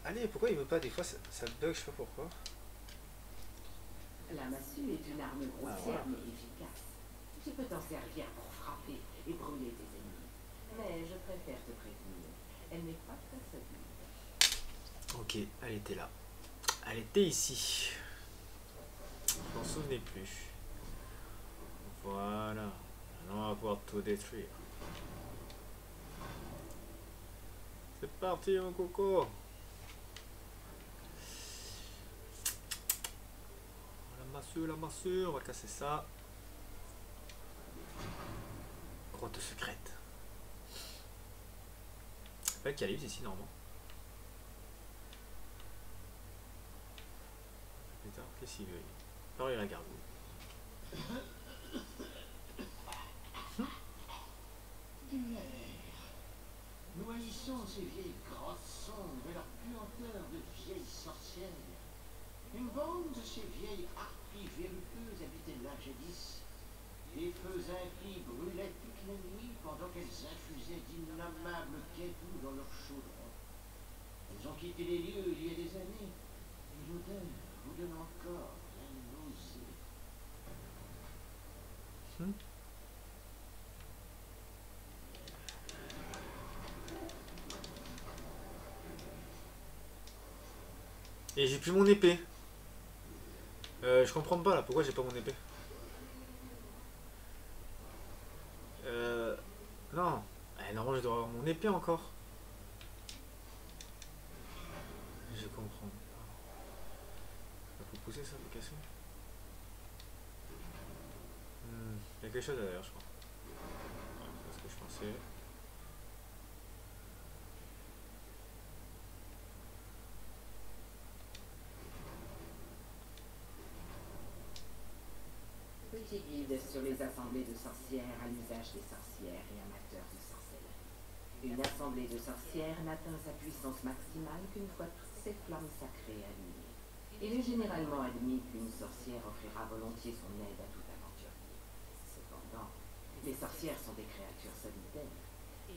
Allez, pourquoi il veut pas? Des fois ça bug, je sais pas pourquoi. La massue est une arme grossière mais efficace. Tu peux t'en servir pour frapper et brûler tes ennemis. Mais je préfère te prévenir, elle n'est pas très solide. Ok, elle était là. Elle était ici. Je m'en souvenais plus. Voilà. Maintenant on va pouvoir tout détruire. C'est parti mon coco. La massue, on va casser ça. Grotte secrète. Pas de calibre ici normalement. Putain, qu'est-ce qu'il veut? Alors il a la gargouille. Nous haïssons ces vieilles grosses sombres et leur puanteur de vieilles sorcières. Une bande de ces vieilles harpies verruqueuses habitait là jadis. Les feux impies brûlaient toute la nuit pendant qu'elles infusaient d'innommables cailloux dans leurs chaudrons. Elles ont quitté les lieux il y a des années, et l'odeur vous donne encore la nausée. Et j'ai plus mon épée. Je comprends pas là, pourquoi j'ai pas mon épée? Non. Normalement je dois avoir mon épée encore. Je comprends pas. Ça peut pousser ça, peut casser. Il y a quelque chose derrière je crois. Ouais, c'est ce que je pensais. Petit guide sur les assemblées de sorcières à l'usage des sorcières et amateurs de sorcellerie. Une assemblée de sorcières n'atteint sa puissance maximale qu'une fois toutes ces flammes sacrées allumées. Il est généralement admis qu'une sorcière offrira volontiers son aide à tout aventurier. Cependant, les sorcières sont des créatures solitaires,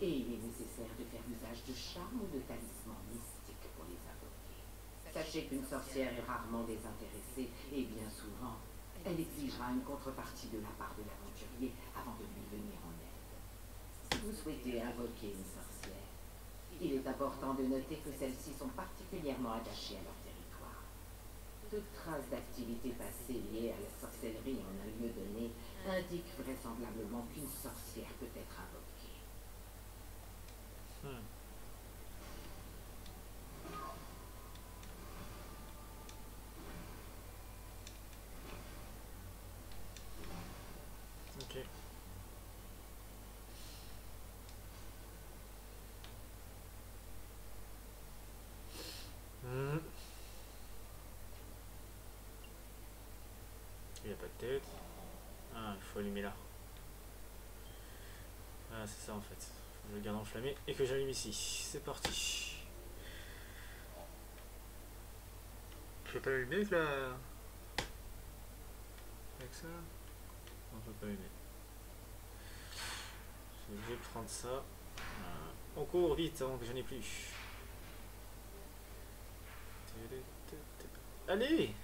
et il est nécessaire de faire usage de charmes ou de talismans mystiques pour les invoquer. Sachez qu'une sorcière est rarement désintéressée, et bien souvent, elle exigera une contrepartie de la part de l'aventurier avant de lui venir en aide. Si vous souhaitez invoquer une sorcière, il est important de noter que celles-ci sont particulièrement attachées à leur territoire. Toute trace d'activité passée liée à la sorcellerie en un lieu donné indique vraisemblablement qu'une sorcière peut être invoquée. Ok. Il n'y a pas de tête. Ah, il faut allumer là. Ah, c'est ça en fait. Je le garde enflammé et que j'allume ici. C'est parti. Je peux pas l'allumer avec la... Avec ça? Non, je peux pas allumer. Je vais prendre ça. On court vite avant que je n'ai plus. Allez!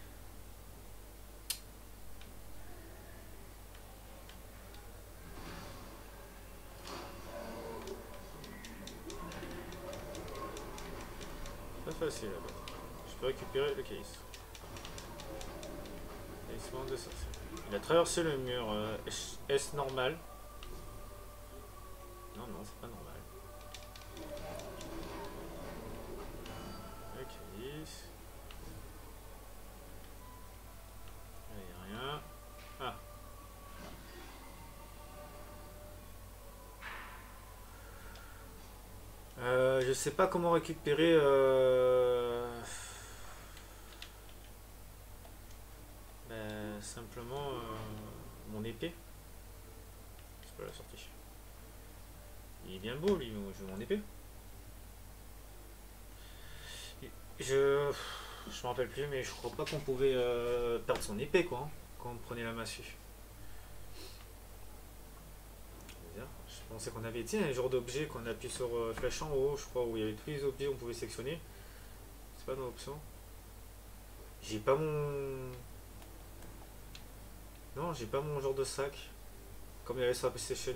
Pas facile là-bas. Je peux récupérer le case. Talisman de sorcière. Il a traversé le mur. Est-ce normal? Non, non, c'est pas normal. Le case. Il n'y a rien. Ah. Je sais pas comment récupérer simplement mon épée. C'est pas la sortie. Il est bien beau lui, je veux mon épée. Je me rappelle plus, mais je crois pas qu'on pouvait perdre son épée quoi, hein, quand on prenait la massue. Je pensais qu'on avait un genre d'objet qu'on appuie sur flèche en haut, je crois, où il y avait tous les objets qu'on pouvait sélectionner. C'est pas dans l'option. J'ai pas mon... Non, j'ai pas mon genre de sac. Comme il y avait sur la PlayStation 1.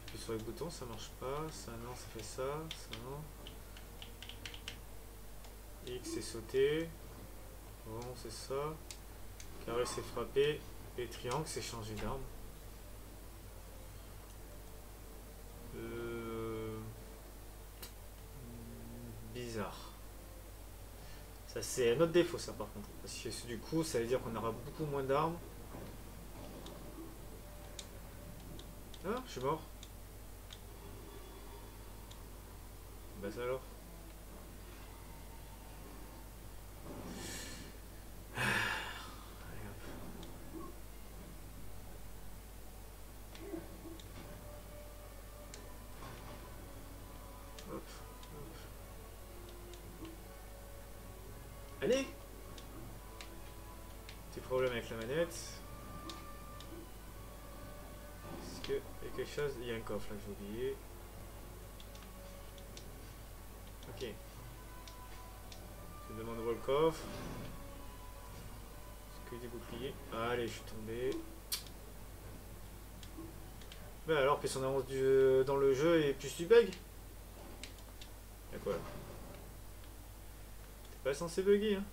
J'appuie sur les boutons, ça marche pas. Ça non, ça fait ça. Ça non. X c'est sauter. Rond c'est ça. Carré c'est frapper. Et triangle c'est changer d'arme. bizarre. Ça c'est un autre défaut ça par contre. Parce que du coup ça veut dire qu'on aura beaucoup moins d'armes. Ah, je suis mort. Bah ça alors. Allez, hop. Hop, hop. Allez. Petit problème avec la manette. Est-ce qu'il y a quelque chose? Il y a un coffre là que j'ai oublié. Ok. Je demande où le coffre. Est-ce que des boucliers? Allez, je suis tombé. Bah alors, plus on avance dans le jeu et plus tu bug. Y'a quoi là? T'es pas censé bugger hein?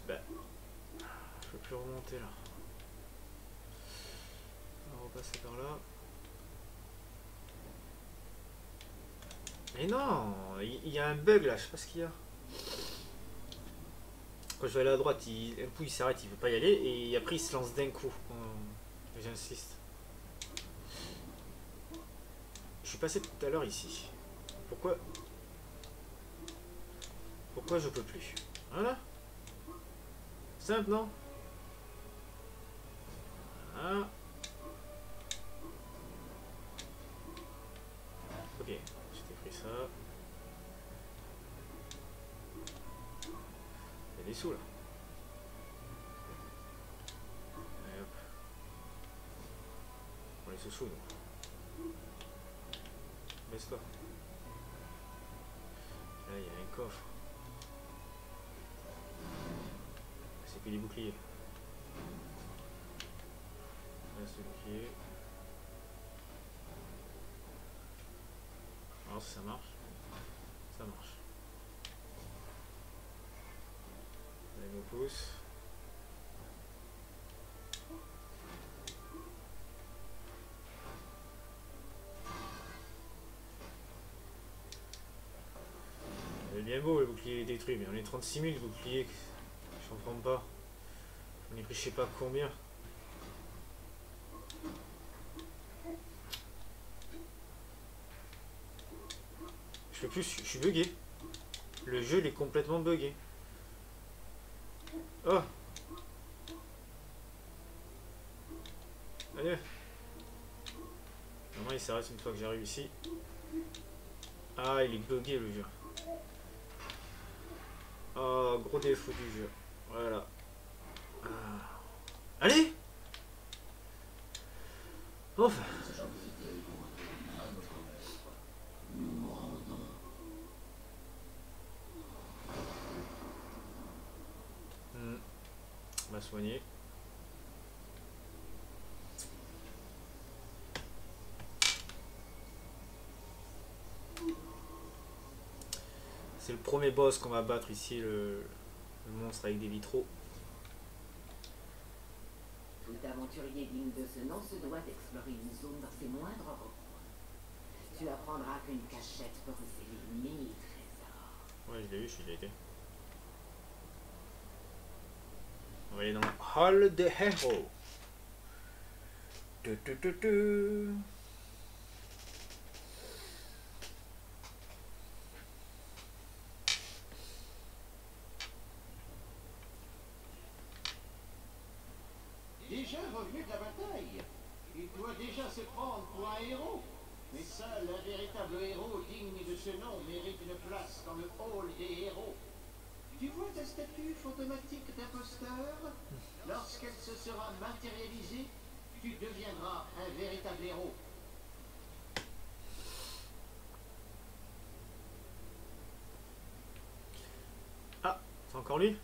Bah. Je peux plus remonter là. On va repasser par là. Mais non, il y a un bug là, je sais pas ce qu'il y a. Quand je vais aller à droite, un coup il s'arrête, il veut pas y aller, et après il se lance d'un coup. J'insiste. Je suis passé tout à l'heure ici. Pourquoi je peux plus? Voilà. Simple, non? Voilà. Ok, j'ai pris ça. Il y a des sous là. Et hop. On les sous nous. Baisse-toi. Là il y a un coffre. C'est que des boucliers. Là c'est le bouclier. Alors si ça marche. Ça marche. Là il me pousse. Il est bien beau le bouclier détruit, mais on est 36 000 boucliers. Je comprends pas. On est pris je sais pas combien. Je peux plus, je suis bugué. Le jeu il est complètement bugué. Oh! Allez! Normalement il s'arrête une fois que j'arrive ici. Ah il est bugué le jeu. Oh gros défaut du jeu. Voilà. Ah. Allez! Enfin. On va soigner. C'est le premier boss qu'on va battre ici, le monstre avec des vitraux. Tout aventurier digne de ce nom se doit d'explorer une zone dans ses moindres recoins. Tu apprendras qu'une cachette peut receler 1000 trésors. Ouais, je l'ai vu, je l'ai été. On va aller dans le Hall des Héros. Déjà revenu de la bataille, il doit déjà se prendre pour un héros. Mais seul un véritable héros digne de ce nom mérite une place dans le hall des héros. Tu vois ta statue fantomatique d'imposteur? Lorsqu'elle se sera matérialisée, tu deviendras un véritable héros. Ah, c'est encore lui?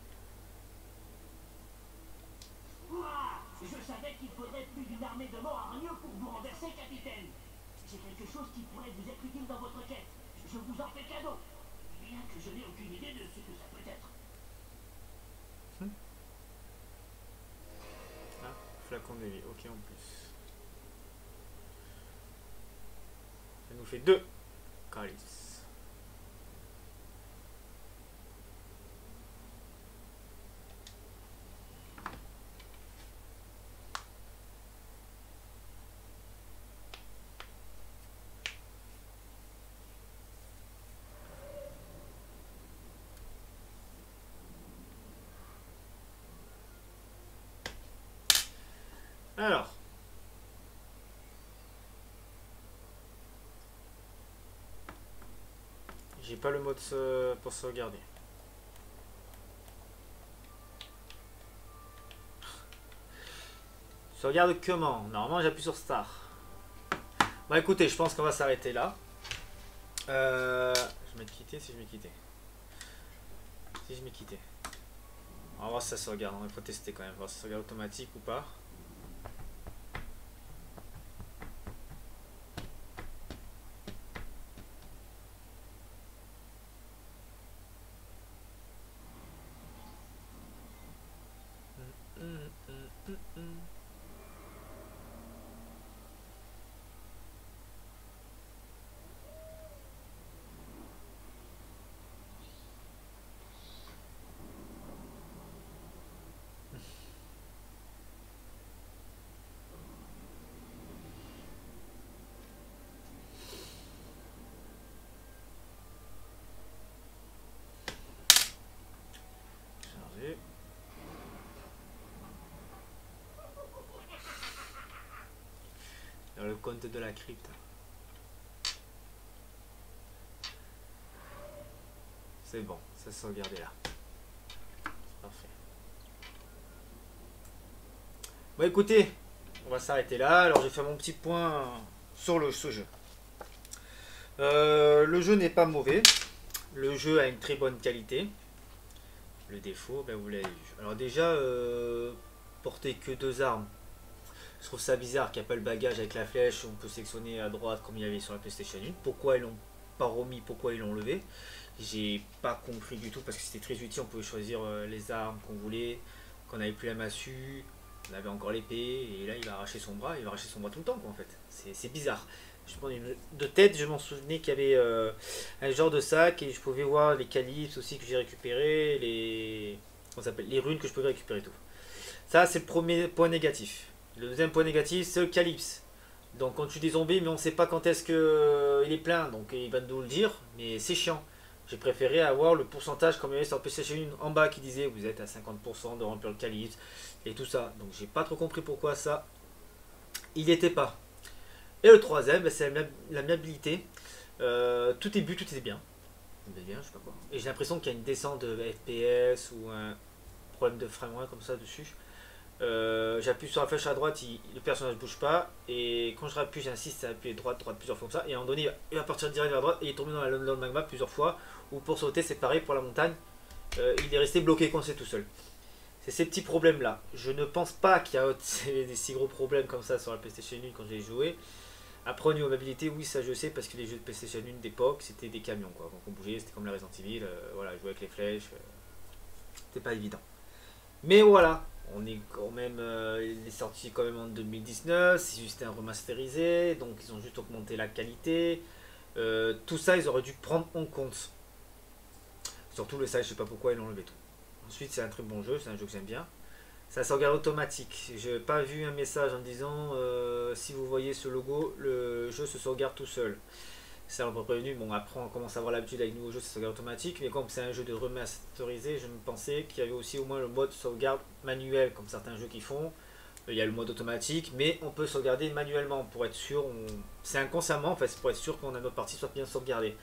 Je savais qu'il faudrait plus d'une armée de morts hargneux pour vous renverser, capitaine. J'ai quelque chose qui pourrait vous être utile dans votre quête. Je vous en fais cadeau. Bien que je n'ai aucune idée de ce que ça peut être. Ah, flacon de vie, ok en plus. Ça nous fait 2 calices. Alors. J'ai pas le mode pour sauvegarder. Sauvegarde comment? Normalement j'appuie sur Start. Bon écoutez, je pense qu'on va s'arrêter là. Je vais me quitter si je m'ai quitté. Si je m'ai quitté. On va voir si ça sauvegarde. Il faut tester quand même. Voir si ça sauvegarde automatique ou pas. Charger. Dans le compte de la crypte. C'est bon, ça se sauvegarde là. C'est parfait. Bon écoutez, on va s'arrêter là. Alors j'ai fait mon petit point sur ce jeu. Le jeu n'est pas mauvais. Le jeu a une très bonne qualité. Le défaut, ben vous l'avez vu. Alors déjà, porter que 2 armes. Je trouve ça bizarre qu'il n'y a pas le bagage avec la flèche. On peut sélectionner à droite comme il y avait sur la PlayStation 1. Pourquoi ils l'ont pas remis? Pourquoi ils l'ont levé? J'ai pas compris du tout parce que c'était très utile. On pouvait choisir les armes qu'on voulait. Qu'on n'avait plus la massue. On avait encore l'épée. Et là, il va arracher son bras. Il va arracher son bras tout le temps, quoi, en fait. C'est bizarre. De tête, je m'en souvenais qu'il y avait un genre de sac et je pouvais voir les calypses aussi que j'ai récupéré, les runes que je pouvais récupérer tout. Ça, c'est le premier point négatif. Le deuxième point négatif, c'est le calypse. Donc on tue des zombies, mais on ne sait pas quand est-ce qu'il est plein, donc il va nous le dire, mais c'est chiant. J'ai préféré avoir le pourcentage comme il y avait sur PlayStation 1 en bas qui disait vous êtes à 50% de remplir le calypse et tout ça. Donc j'ai pas trop compris pourquoi ça, il n'y était pas. Et le troisième, ben, c'est la maniabilité. Tout est bien. Je sais pas quoi. Et j'ai l'impression qu'il y a une descente de FPS ou un problème de framerate comme ça dessus. J'appuie sur la flèche à droite, le personnage ne bouge pas. Et quand je rappuie, j'insiste à appuyer droite plusieurs fois comme ça. Et à un moment donné, il va partir direct vers la droite et il est tombé dans le magma plusieurs fois. Ou pour sauter, c'est pareil pour la montagne. Il est resté bloqué coincé tout seul. C'est ces petits problèmes là. Je ne pense pas qu'il y a des si gros problèmes comme ça sur la PlayStation 1 quand j'ai joué. Après au niveau mobilité, oui ça je sais parce que les jeux de PlayStation 1 d'époque c'était des camions quoi. Donc on bougeait, c'était comme la Resident Evil, voilà, jouer avec les flèches, c'était pas évident. Mais voilà, on est quand même, il est sorti quand même en 2019, c'est juste un remasterisé, donc ils ont juste augmenté la qualité. Tout ça ils auraient dû prendre en compte. Surtout le site, je sais pas pourquoi ils l'ont enlevé tout. Ensuite c'est un très bon jeu, c'est un jeu que j'aime bien. Ça sauvegarde automatique. Je n'ai pas vu un message en disant si vous voyez ce logo, le jeu se sauvegarde tout seul. C'est un peu prévenu. Bon, après, on commence à avoir l'habitude avec nouveaux jeux, ça sauvegarde automatique. Mais comme c'est un jeu de remasterisé, je me pensais qu'il y avait aussi au moins le mode sauvegarde manuel, comme certains jeux qui font. Il y a le mode automatique, mais on peut sauvegarder manuellement pour être sûr. C'est inconsciemment, en fait, c'est pour être sûr qu'on a notre partie soit bien sauvegardée.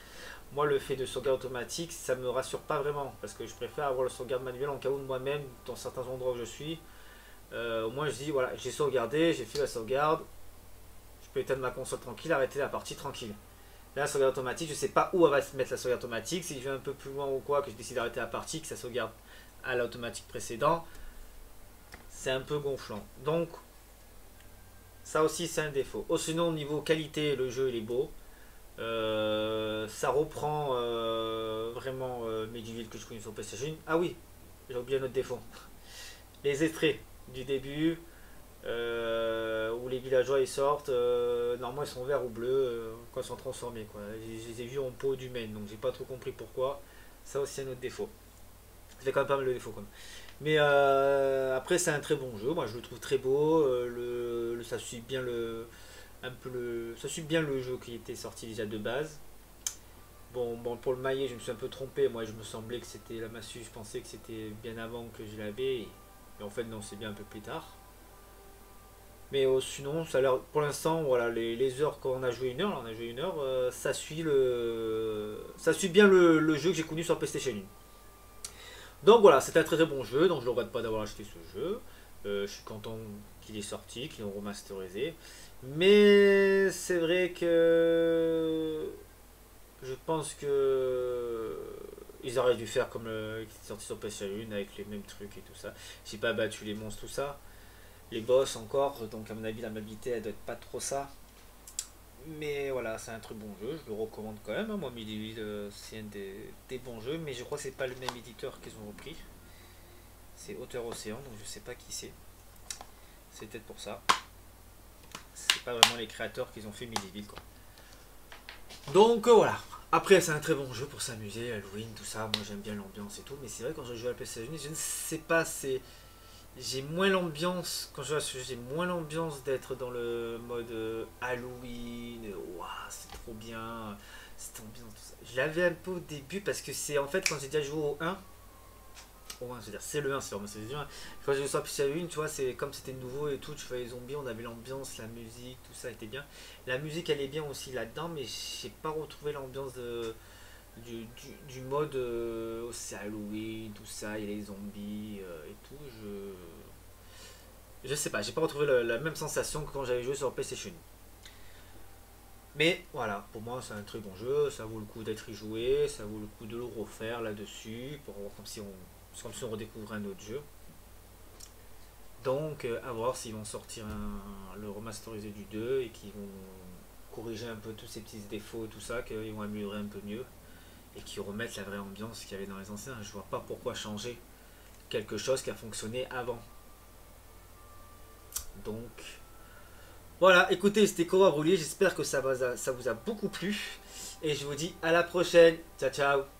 Moi, le fait de sauvegarde automatique, ça me rassure pas vraiment parce que je préfère avoir le sauvegarde manuel en cas où de moi-même, dans certains endroits où je suis. Au moins, je dis voilà, j'ai sauvegardé, j'ai fait la sauvegarde, je peux éteindre ma console tranquille, arrêter la partie tranquille. Là, la sauvegarde automatique, je sais pas où elle va se mettre la sauvegarde automatique. Si je vais un peu plus loin ou quoi, que je décide d'arrêter la partie, que ça sauvegarde à l'automatique précédent, c'est un peu gonflant. Donc, ça aussi, c'est un défaut. Oh, sinon, au niveau qualité, le jeu il est beau. Ça reprend vraiment Medieval que je connais sur PlayStation. Ah oui, j'ai oublié un autre défaut. Les extraits du début où les villageois ils sortent, normalement ils sont verts ou bleus quand ils sont transformés. Quoi. Je les ai vus en peau d'humaine, donc j'ai pas trop compris pourquoi. Ça aussi un autre défaut. Ça fait quand même pas mal de défauts. Quand même. Mais après c'est un très bon jeu, moi je le trouve très beau. Ça suit bien ça suit bien le jeu qui était sorti déjà de base. Bon, pour le maillet, je me suis un peu trompé. Moi, je me semblais que c'était la massue. Je pensais que c'était bien avant que je l'avais. Mais en fait, non, c'est bien un peu plus tard. Mais sinon, ça a l'air, pour l'instant, voilà, les heures qu'on a joué 1 heure, là, on a joué 1 heure, ça suit bien le jeu que j'ai connu sur PlayStation 1. Donc voilà, c'est un très très bon jeu, donc je ne regrette pas d'avoir acheté ce jeu. Je suis content qu'il est sorti, qu'ils l'ont remasterisé. Mais c'est vrai que je pense que ils auraient dû faire comme qui est sorti sur PlayStation 1 avec les mêmes trucs et tout ça. J'ai pas battu les monstres, tout ça. Les boss encore, donc à mon avis la mobilité elle doit être pas trop ça. Mais voilà, c'est un très bon jeu, je le recommande quand même. Hein. Moi, Medieval, c'est un des bons jeux, mais je crois que c'est pas le même éditeur qu'ils ont repris. C'est Auteur Océan, donc je sais pas qui c'est. C'est peut-être pour ça. C'est pas vraiment les créateurs qui ont fait Medieval, quoi. Donc voilà. Après, c'est un très bon jeu pour s'amuser, Halloween, tout ça. Moi, j'aime bien l'ambiance et tout, mais c'est vrai quand je joue à la PlayStation, je ne sais pas, j'ai moins l'ambiance, quand je joue à ce jeu, j'ai moins l'ambiance d'être dans le mode Halloween, waouh, c'est trop bien, cette ambiance, tout ça. Je l'avais un peu au début parce que c'est en fait quand j'ai déjà joué au 1, je veux dire, c'est le 1, c'est vraiment c'est le 1. Quand j'ai joué sur la 1, tu vois, c'est comme c'était nouveau et tout, tu vois les zombies, on avait l'ambiance, la musique, tout ça était bien. La musique elle est bien aussi là-dedans, mais j'ai pas retrouvé l'ambiance du mode c'est Halloween, tout ça, il y a les zombies et tout. Je sais pas, j'ai pas retrouvé la même sensation que quand j'avais joué sur PlayStation. Mais voilà, pour moi c'est un très bon jeu, ça vaut le coup d'être y joué, ça vaut le coup de le refaire là-dessus, pour voir c'est comme si on redécouvrait un autre jeu. Donc à voir s'ils vont sortir le remasterisé du 2 et qu'ils vont corriger un peu tous ces petits défauts et tout ça, qu'ils vont améliorer un peu mieux et qu'ils remettent la vraie ambiance qu'il y avait dans les anciens. Je vois pas pourquoi changer quelque chose qui a fonctionné avant. Donc voilà, écoutez, c'était Cora Roulier, j'espère que ça vous a beaucoup plu et je vous dis à la prochaine. Ciao ciao.